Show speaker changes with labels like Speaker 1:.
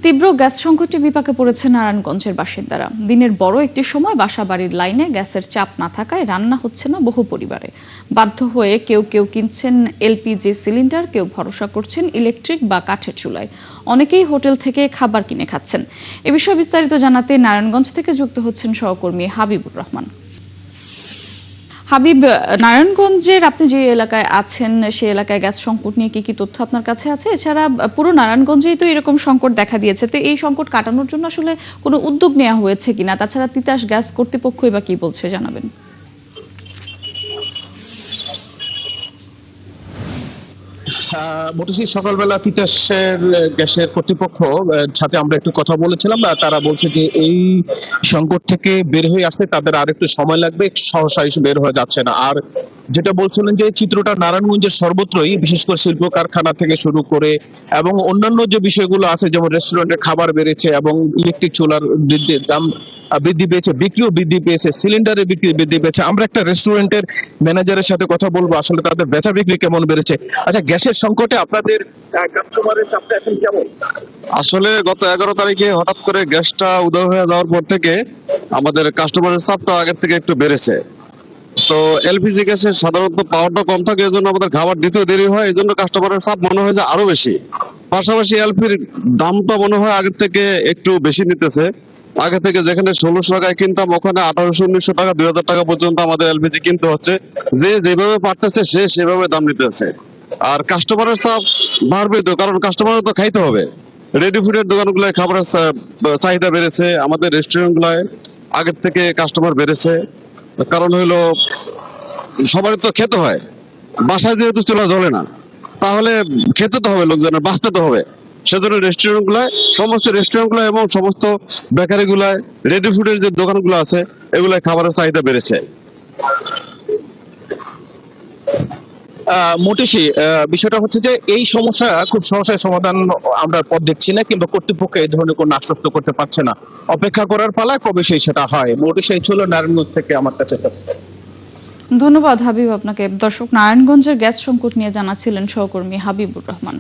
Speaker 1: তীব্র গ্যাস সংকটে বিপাকে পড়েছে নারায়ণগঞ্জের বাসিন্দারা। দিনের বড় একটি সময় বাসাবাড়ির লাইনে গ্যাসের চাপ না থাকায় রান্না হচ্ছে না বহু পরিবারে। বাধ্য হয়ে কেউ কেউ কিনছেন এলপিজি সিলিন্ডার, কেউ ভরসা করছেন ইলেকট্রিক বা কাঠের চুলায়। অনেকেই হোটেল থেকে খাবার কিনে খাচ্ছেন। এ বিষয়ে বিস্তারিত জানাতে নারায়ণগঞ্জ থেকে যুক্ত হচ্ছেন সহকর্মী হাবিবুর রহমান। হাবিব, নারায়ণগঞ্জের আপনি যে এলাকায় আছেন সেই এলাকায় গ্যাস সংকট নিয়ে কি তথ্য আপনার কাছে আছে? এছাড়া পুরো নারায়ণগঞ্জেই তো এরকম সংকট দেখা দিয়েছে, তো এই সংকট কাটানোর জন্য আসলে কোনো উদ্যোগ নেওয়া হয়েছে কিনা? তাছাড়া তিতাস গ্যাস কর্তৃপক্ষই বা কি বলছে জানাবেন।
Speaker 2: মোটামুটি সকালবেলা তিতাসের গ্যাসের কর্তৃপক্ষ সাথে আমরা একটু কথা বলেছিলাম। তারা বলছে যে এই সংকট থেকে বের হয়ে আসতে তাদের আর একটু সময় লাগবে, সহসা বের হয়ে যাচ্ছে না। আর যেটা বলছিলেন যে চিত্রটা নারায়ণগঞ্জের সর্বত্রই, বিশেষ করে শিল্প কারখানা থেকে শুরু করে এবং অন্যান্য যে বিষয়গুলো আছে, যেমন রেস্টুরেন্টের খাবার বেড়েছে এবং ইলেকট্রিক চুলার দাম বৃদ্ধি পেয়েছে, বিক্রিও বৃদ্ধি পেয়েছে, সিলিন্ডারের বিক্রি বৃদ্ধি পেয়েছে। আমরা একটা রেস্টুরেন্টের ম্যানেজারের সাথে কথা বলবো, আসলে তাদের বেচা বিক্রি কেমন বেড়েছে। আচ্ছা, গ্যাসের সংকটে আপনাদের কাস্টমারের চাপটা এখন কেমন?
Speaker 3: আসলে গত 11 তারিখে হঠাৎ করে গ্যাসটা উদয় হয়ে যাওয়ার পর থেকে আমাদের কাস্টমারের চাপটা আগের থেকে একটু বেড়েছে। তো এলপিজি গ্যাসের সাধারণত পাওয়ারটা কম থাকে, এই জন্য আমাদের খাবার দিতেও দেরি হয়, এই জন্য কাস্টমারের চাপ মনে হয় যে আরো বেশি। পাশাপাশি এলপির দামটা মনে হয় আগের থেকে একটু বেশি নিতেছে। আগে থেকে যেখানে 1600 টাকায় কিনতাম, ওখানে 1800-1900 টাকা 2000 টাকা পর্যন্ত আমাদের এলপিজি কিনতে হচ্ছে। যে যেভাবে পারতেছে সে সেভাবে দাম নিতেছে। আর কাস্টমারের চাপ বাড়বে তো, কারণ কাস্টমারও তো খাইতে হবে। রেডি ফুডের দোকানগুলোয় খাবারের চাহিদা বেড়েছে, আমাদের রেস্টুরেন্ট গুলায় আগের থেকে কাস্টমার বেড়েছে। কারণ হইলো সবার তো খেতে হয়, বাসায় যেহেতু চুলা জ্বলে না, তাহলে খেতে তো হবে, লোকজনের বাঁচতে তো হবে। সেজন্য রেস্টুরেন্ট গুলায়, সমস্ত রেস্টুরেন্ট গুলায় এবং সমস্ত বেকারি গুলায়, রেডি ফুডের যে দোকানগুলো আছে, এগুলায় খাবারের চাহিদা বেড়েছে।
Speaker 2: মোটেশি, বিষয়টা হচ্ছে যে এই সমস্যা খুব সহসায় সমাধান আমরা পথ দেখছি না, কিংবা কর্তৃপক্ষ এই ধরনের কোনো আশ্বস্ত করতে পারছে না। অপেক্ষা করার পালায় কবে সেটা হয়। মোটেশি ছিল নারায়ণগঞ্জ থেকে আমার কাছে।
Speaker 1: ধন্যবাদ হাবিব আপনাকে। দর্শক, নারায়ণগঞ্জের গ্যাস সংকট নিয়ে জানাচ্ছিলেন সহকর্মী হাবিবুর রহমান।